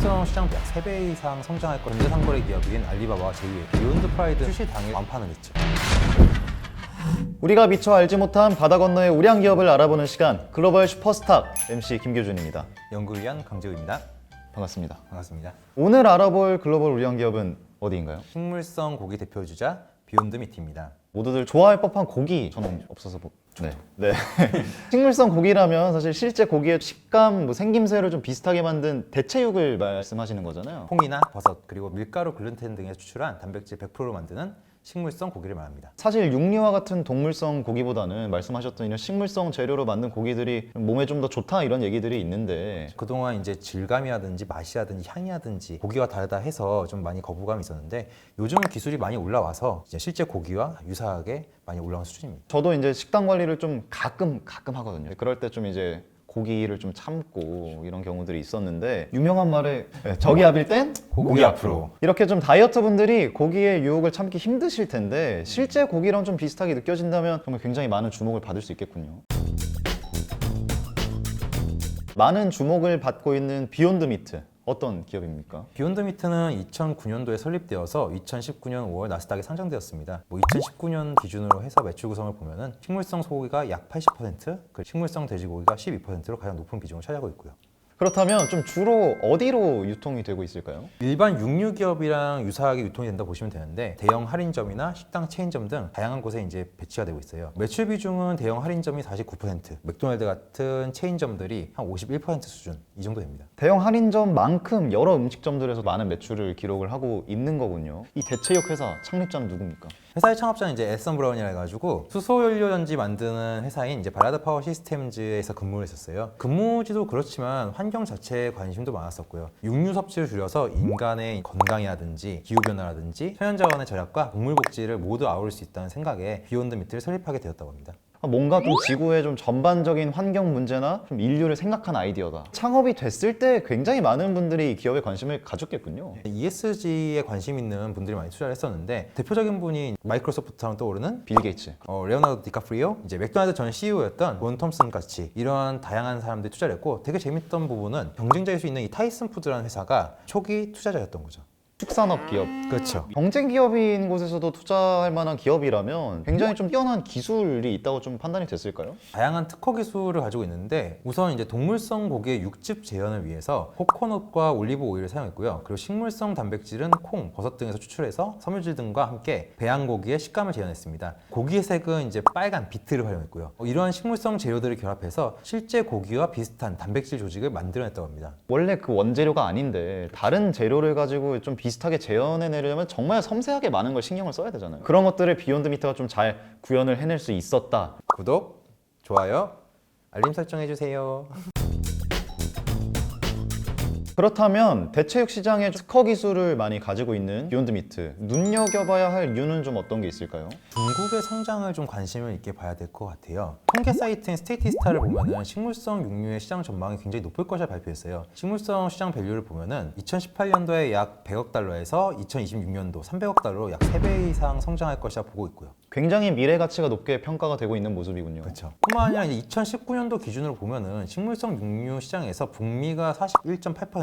식물성 시장도 약 3배 이상 성장할 거라 전자상거래 기업인 알리바바와 제휴의 비욘드 프라이드 출시 당일 완판을 했죠. 우리가 미처 알지 못한 바다 건너의 우량 기업을 알아보는 시간, 글로벌 슈퍼스탑 MC 김교준입니다. 연구위원 강재우입니다. 반갑습니다. 반갑습니다. 오늘 알아볼 글로벌 우량 기업은 어디인가요? 식물성 고기 대표주자 비욘드 미트입니다. 모두들 좋아할 법한 고기 저는 없어서 네. 식물성 고기라면 사실 실제 고기의 식감, 생김새를 좀 비슷하게 만든 대체육을 말씀하시는 거잖아요. 콩이나 버섯, 그리고 밀가루, 글루텐 등에서 추출한 단백질 100%로 만드는 식물성 고기를 말합니다. 사실 육류와 같은 동물성 고기보다는 말씀하셨던 이런 식물성 재료로 만든 고기들이 몸에 좀 더 좋다 이런 얘기들이 있는데, 그동안 이제 질감이라든지 맛이라든지 향이라든지 고기와 다르다 해서 좀 많이 거부감이 있었는데 요즘은 기술이 많이 올라와서 이제 실제 고기와 유사하게 많이 올라온 수준입니다. 저도 이제 식단 관리를 좀 가끔 하거든요. 그럴 때 좀 이제 고기를 좀 참고 이런 경우들이 있었는데, 유명한 말에 저기 앞일 땐 고기 앞으로. 이렇게 좀 다이어트 분들이 고기의 유혹을 참기 힘드실 텐데 실제 고기랑 좀 비슷하게 느껴진다면 정말 굉장히 많은 주목을 받을 수 있겠군요. 많은 주목을 받고 있는 비욘드 미트, 어떤 기업입니까? 비욘드 미트는 2009년도에 설립되어서 2019년 5월 나스닥에 상장되었습니다. 2019년 기준으로 해서 매출 구성을 보면은 식물성 소고기가 약 80%, 그리고 식물성 돼지고기가 12%로 가장 높은 비중을 차지하고 있고요. 그렇다면 좀 주로 어디로 유통이 되고 있을까요? 일반 육류 기업이랑 유사하게 유통이 된다고 보시면 되는데 대형 할인점이나 식당 체인점 등 다양한 곳에 이제 배치가 되고 있어요. 매출 비중은 대형 할인점이 49%, 맥도날드 같은 체인점들이 한 51% 수준 이 정도 됩니다. 대형 할인점만큼 여러 음식점들에서 많은 매출을 기록을 하고 있는 거군요. 이 대체육 회사 창립자는 누굽니까? 회사의 창업자는 이제 에선 브라운이라 해가지고 수소연료전지 만드는 회사인 이제 바라드 파워 시스템즈에서 근무를 했었어요. 근무지도 그렇지만 환경 자체에 관심도 많았었고요. 육류 섭취를 줄여서 인간의 건강이라든지 기후변화라든지 천연자원의 절약과 동물 복지를 모두 아우를 수 있다는 생각에 비욘드 미트를 설립하게 되었다고 합니다. 뭔가 좀 지구의 좀 전반적인 환경 문제나 좀 인류를 생각한 아이디어다. 창업이 됐을 때 굉장히 많은 분들이 이 기업에 관심을 가졌겠군요. ESG에 관심 있는 분들이 많이 투자를 했었는데 대표적인 분이 마이크로소프트 하면 떠오르는 빌 게이츠. 레오나르도 디카프리오, 이제 맥도날드 전 CEO였던 본 톰슨 같이 이런 다양한 사람들이 투자를 했고, 되게 재밌던 부분은 경쟁자일 수 있는 이 타이슨 푸드라는 회사가 초기 투자자였던 거죠. 축산업 기업. 그렇죠. 경쟁 기업인 곳에서도 투자할 만한 기업이라면 굉장히 좀 뛰어난 기술이 있다고 좀 판단이 됐을까요? 다양한 특허 기술을 가지고 있는데 우선 이제 동물성 고기의 육즙 재현을 위해서 코코넛과 올리브 오일을 사용했고요. 그리고 식물성 단백질은 콩, 버섯 등에서 추출해서 섬유질 등과 함께 배양고기의 식감을 재현했습니다. 고기의 색은 이제 빨간 비트를 활용했고요. 이러한 식물성 재료들을 결합해서 실제 고기와 비슷한 단백질 조직을 만들어냈다고 합니다. 원래 그 원재료가 아닌데 다른 재료를 가지고 좀 비슷하게 재현해내려면 정말 섬세하게 많은 걸 신경을 써야 되잖아요. 그런 것들을 비욘드 미트가 좀 잘 구현을 해낼 수 있었다. 구독, 좋아요, 알림 설정해주세요. 그렇다면 대체육 시장에 특허 기술을 많이 가지고 있는 비욘드 미트, 눈여겨봐야 할 이유는 좀 어떤 게 있을까요? 중국의 성장을 좀 관심을 있게 봐야 될 것 같아요. 통계 사이트인 스테이티스타를 보면은 식물성 육류의 시장 전망이 굉장히 높을 것이라 발표했어요. 식물성 시장 밸류를 보면은 2018년도에 약 100억 달러에서 2026년도 300억 달러로 약 3배 이상 성장할 것이라 보고 있고요. 굉장히 미래 가치가 높게 평가가 되고 있는 모습이군요. 그렇죠. 뿐만 아니라 이제 2019년도 기준으로 보면은 식물성 육류 시장에서 북미가 41.8%,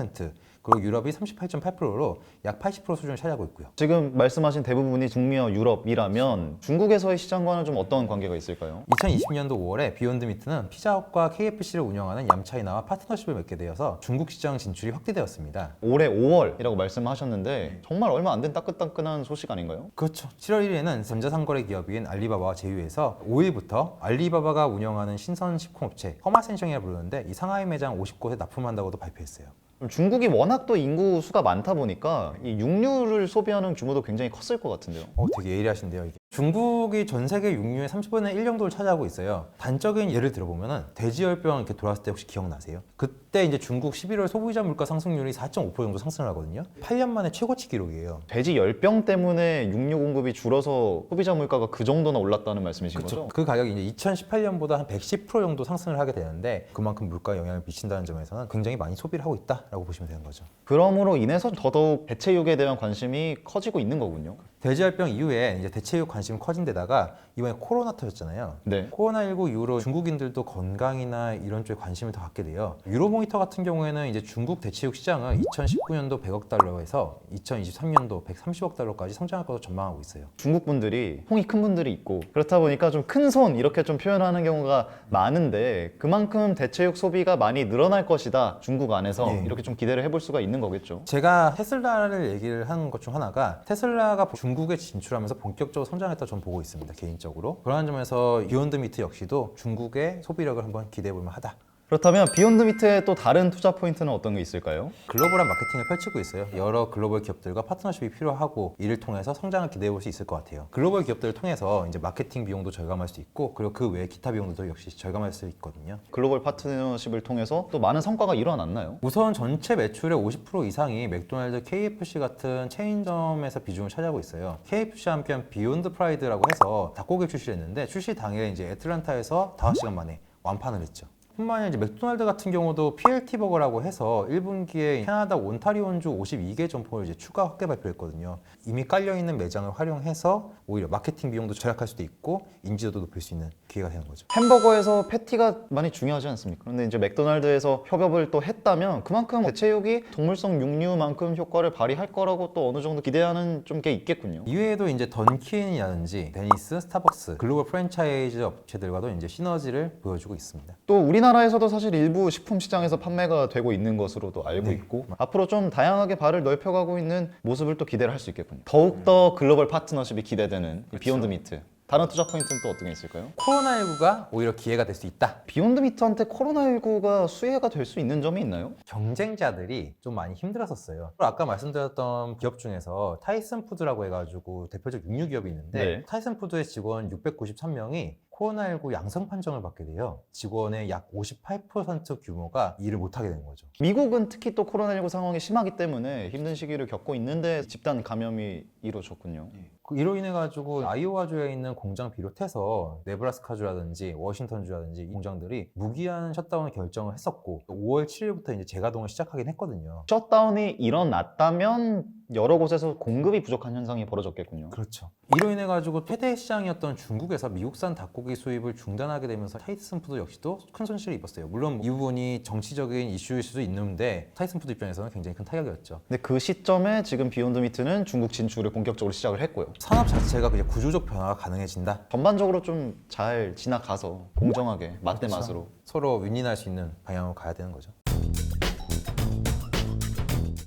그리고 유럽이 38.8%로 약 80% 수준을 차지하고 있고요. 지금 말씀하신 대부분이 북미와 유럽이라면 중국에서의 시장과는 좀 어떤 관계가 있을까요? 2020년도 5월에 비욘드 미트는 피자헛과 KFC를 운영하는 얌차이나와 파트너십을 맺게 되어서 중국 시장 진출이 확대되었습니다. 올해 5월이라고 말씀하셨는데 정말 얼마 안 된 따끈따끈한 소식 아닌가요? 그렇죠. 7월 1일에는 전자상거래 기업인 알리바바와 제휴해서 5일부터 알리바바가 운영하는 신선 식품업체 허마센션이라 부르는데 이 상하이 매장 50곳에 납품한다고도 발표했어요. 중국이 워낙 또 인구 수가 많다 보니까 이 육류를 소비하는 규모도 굉장히 컸을 것 같은데요. 되게 예리하신데요, 이게. 중국이 전 세계 육류의 30분의 1 정도를 차지하고 있어요. 단적인 예를 들어보면은 돼지열병 이렇게 돌았을 때 혹시 기억나세요? 그때 이제 중국 11월 소비자 물가 상승률이 4.5% 정도 상승을 하거든요. 8년 만에 최고치 기록이에요. 돼지 열병 때문에 육류 공급이 줄어서 소비자 물가가 그 정도나 올랐다는 말씀이신 거죠? 그 가격이 이제 2018년보다 한 110% 정도 상승을 하게 되는데 그만큼 물가에 영향을 미친다는 점에서는 굉장히 많이 소비를 하고 있다라고 보시면 되는 거죠. 그러므로 인해서 더더욱 대체육에 대한 관심이 커지고 있는 거군요. 돼지열병 이후에 이제 대체육 관심이 커진 데다가 이번에 코로나 터졌잖아요. 네. 코로나19 이후로 중국인들도 건강이나 이런 쪽에 관심을 더 갖게 돼요. 유로모니터 같은 경우에는 이제 중국 대체육 시장은 2019년도 100억 달러에서 2023년도 130억 달러까지 성장할 것으로 전망하고 있어요. 중국 분들이 홍이 큰 분들이 있고 그렇다 보니까 좀 큰 손 이렇게 좀 표현하는 경우가 많은데 그만큼 대체육 소비가 많이 늘어날 것이다. 중국 안에서 네. 이렇게 좀 기대를 해볼 수가 있는 거겠죠. 제가 테슬라를 얘기를 하는 것 중 하나가 테슬라가 중국에 진출하면서 본격적으로 성장했다 저는 보고 있습니다. 개인적으로. 그러한 점에서 비욘드 미트 역시도 중국의 소비력을 한번 기대해 볼 만하다. 그렇다면 비욘드 미트의 또 다른 투자 포인트는 어떤 게 있을까요? 글로벌한 마케팅을 펼치고 있어요. 여러 글로벌 기업들과 파트너십이 필요하고 이를 통해서 성장을 기대해 볼 수 있을 것 같아요. 글로벌 기업들을 통해서 이제 마케팅 비용도 절감할 수 있고 그리고 그 외에 기타 비용도 역시 절감할 수 있거든요. 글로벌 파트너십을 통해서 또 많은 성과가 일어났나요? 우선 전체 매출의 50% 이상이 맥도날드, KFC 같은 체인점에서 비중을 차지하고 있어요. KFC와 함께한 비욘드 프라이드라고 해서 닭고기를 출시했는데 출시 당일 이제 애틀란타에서 5시간 만에 완판을 했죠. 뿐만 아니라 이제 맥도날드 같은 경우도 PLT 버거라고 해서 1분기에 캐나다 온타리온주 52개 점포를 이제 추가 확대 발표했거든요. 이미 깔려 있는 매장을 활용해서 오히려 마케팅 비용도 절약할 수도 있고 인지도도 높일 수 있는 기회가 되는 거죠. 햄버거에서 패티가 많이 중요하지 않습니까? 그런데 이제 맥도날드에서 협업을 또 했다면 그만큼 대체육이 동물성 육류만큼 효과를 발휘할 거라고 또 어느 정도 기대하는 좀 게 있겠군요. 이외에도 이제 던킨이라든지 데니스, 스타벅스, 글로벌 프랜차이즈 업체들과도 이제 시너지를 보여주고 있습니다. 또 우리나라에서도 사실 일부 식품 시장에서 판매가 되고 있는 것으로도 알고 네. 있고 앞으로 좀 다양하게 발을 넓혀가고 있는 모습을 또 기대를 할 수 있겠군요. 더욱더 글로벌 파트너십이 기대되는 이 비욘드 미트. 다른 투자 포인트는 또 어떤 게 있을까요? 코로나19가 오히려 기회가 될 수 있다. 비욘드 미트한테 코로나19가 수혜가 될 수 있는 점이 있나요? 경쟁자들이 좀 많이 힘들었었어요. 아까 말씀드렸던 기업 중에서 타이슨 푸드라고 해가지고 대표적 육류 기업이 있는데 네. 타이슨 푸드의 직원 693명이 코로나19 양성 판정을 받게 돼요. 직원의 약 58% 규모가 일을 못하게 되는 거죠. 미국은 특히 또 코로나19 상황이 심하기 때문에 힘든 시기를 겪고 있는데 집단 감염이 이루어졌군요. 이로 인해 가지고 아이오와주에 있는 공장 비롯해서 네브라스카주라든지 워싱턴주라든지 이 공장들이 무기한 셧다운을 결정을 했었고 5월 7일부터 이제 재가동을 시작하긴 했거든요. 셧다운이 일어났다면 여러 곳에서 공급이 부족한 현상이 벌어졌겠군요. 그렇죠. 이로 인해 가지고 최대 시장이었던 중국에서 미국산 닭고기 수입을 중단하게 되면서 타이슨 푸드 역시도 큰 손실을 입었어요. 물론 이 부분이 정치적인 이슈일 수도 있는데 타이슨 푸드 입장에서는 굉장히 큰 타격이었죠. 근데 그 시점에 지금 비욘드 미트는 중국 진출을 본격적으로 시작을 했고요. 산업 자체가 그냥 구조적 변화가 가능해진다. 전반적으로 좀 잘 지나가서 공정하게 맛 대 그렇죠. 맛으로 서로 윈윈할 수 있는 방향으로 가야 되는 거죠.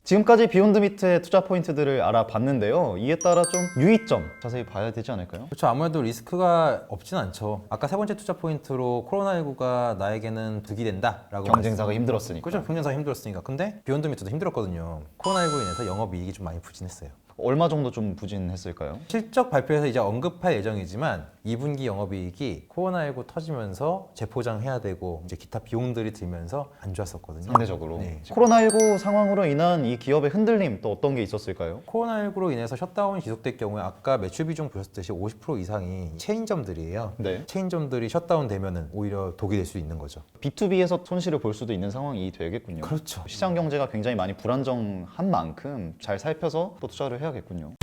지금까지 비욘드 미트의 투자 포인트들을 알아봤는데요. 이에 따라 좀 유의점 자세히 봐야 되지 않을까요? 그렇죠. 아무래도 리스크가 없진 않죠. 아까 세 번째 투자 포인트로 코로나19가 나에게는 득이 된다라고 경쟁사가 힘들었으니까. 그렇죠. 경쟁사가 힘들었으니까. 근데 비욘드 미트도 힘들었거든요. 코로나19로 인해서 영업이익이 좀 많이 부진했어요. 얼마 정도 좀 부진했을까요? 실적 발표에서 이제 언급할 예정이지만 2분기 영업이익이 코로나19 터지면서 재포장해야 되고 이제 기타 비용들이 들면서 안 좋았었거든요. 상대적으로. 네. 코로나19 상황으로 인한 이 기업의 흔들림 또 어떤 게 있었을까요? 코로나19로 인해서 셧다운이 지속될 경우에 아까 매출 비중 보셨듯이 50% 이상이 체인점들이에요. 네. 체인점들이 셧다운 되면은 오히려 독이 될 수 있는 거죠. B2B에서 손실을 볼 수도 있는 상황이 되겠군요. 그렇죠. 시장 경제가 굉장히 많이 불안정한 만큼 잘 살펴서 또 투자를 해야겠군요.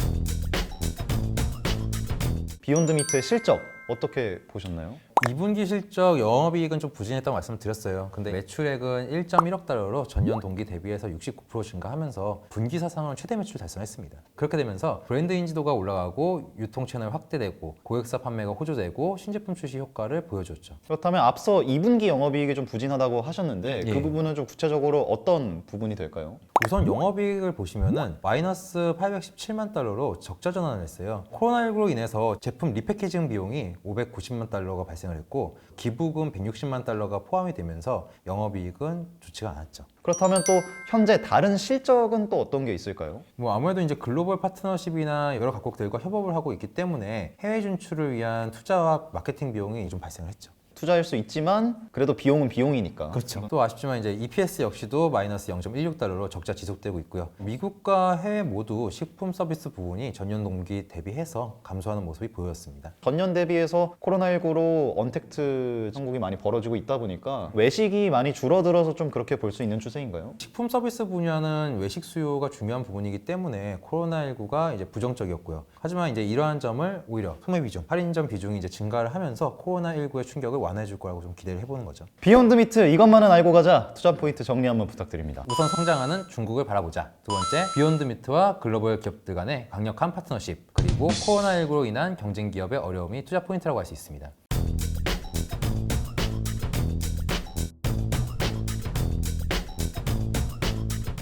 비욘드 미트의 실적 어떻게 보셨나요? 2분기 실적 영업이익은 좀 부진했다고 말씀드렸어요. 근데 매출액은 1.1억 달러로 전년 동기 대비해서 69% 증가하면서 분기 사상으로 최대 매출 달성했습니다. 그렇게 되면서 브랜드 인지도가 올라가고 유통 채널 확대되고 고객사 판매가 호조되고 신제품 출시 효과를 보여줬죠. 그렇다면 앞서 2분기 영업이익이 좀 부진하다고 하셨는데 예. 그 부분은 좀 구체적으로 어떤 부분이 될까요? 우선 영업이익을 보시면은 마이너스 817만 달러로 적자 전환을 했어요. 코로나19로 인해서 제품 리패키징 비용이 590만 달러가 발생을 했고 기부금 160만 달러가 포함이 되면서 영업이익은 좋지가 않았죠. 그렇다면 또 현재 다른 실적은 또 어떤 게 있을까요? 뭐 아무래도 이제 글로벌 파트너십이나 여러 각국들과 협업을 하고 있기 때문에 해외 진출을 위한 투자와 마케팅 비용이 좀 발생을 했죠. 투자할 수 있지만 그래도 비용은 비용이니까. 그렇죠. 또 아쉽지만 이제 EPS 역시도 마이너스 0.16달러로 적자 지속되고 있고요. 미국과 해외 모두 식품 서비스 부분이 전년 동기 대비해서 감소하는 모습이 보였습니다. 전년 대비해서 코로나19로 언택트 한국이 많이 벌어지고 있다 보니까 외식이 많이 줄어들어서 좀 그렇게 볼 수 있는 추세인가요? 식품 서비스 분야는 외식 수요가 중요한 부분이기 때문에 코로나19가 이제 부정적이었고요. 하지만 이제 이러한 점을 오히려 소매 비중, 할인점 비중이 이제 증가를 하면서 코로나19의 충격을 완화해 줄 거라고 좀 기대를 해보는 거죠. 비욘드 미트 이것만은 알고 가자. 투자 포인트 정리 한번 부탁드립니다. 우선 성장하는 중국을 바라보자. 두 번째, 비욘드 미트와 글로벌 기업들 간의 강력한 파트너십, 그리고 코로나19로 인한 경쟁 기업의 어려움이 투자 포인트라고 할 수 있습니다.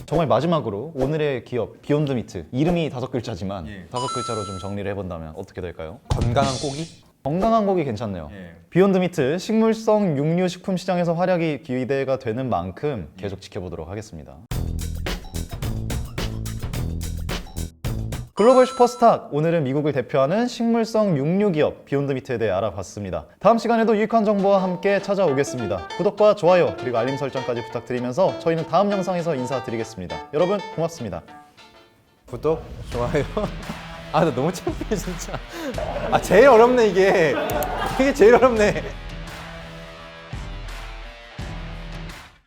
정말 마지막으로 오늘의 기업 비욘드 미트 이름이 5글자지만 예. 5글자로 좀 정리를 해본다면 어떻게 될까요? 건강한 고기? 건강한 고기 괜찮네요. 예. 비욘드 미트 식물성 육류 식품 시장에서 활약이 기대가 되는 만큼 계속 지켜보도록 하겠습니다. 글로벌 슈퍼스탁 오늘은 미국을 대표하는 식물성 육류 기업 비욘드 미트에 대해 알아봤습니다. 다음 시간에도 유익한 정보와 함께 찾아오겠습니다. 구독과 좋아요 그리고 알림 설정까지 부탁드리면서 저희는 다음 영상에서 인사드리겠습니다. 여러분 고맙습니다. 구독, 좋아요. 아, 나 너무 창피해, 진짜. 아, 제일 어렵네, 이게. 이게 제일 어렵네.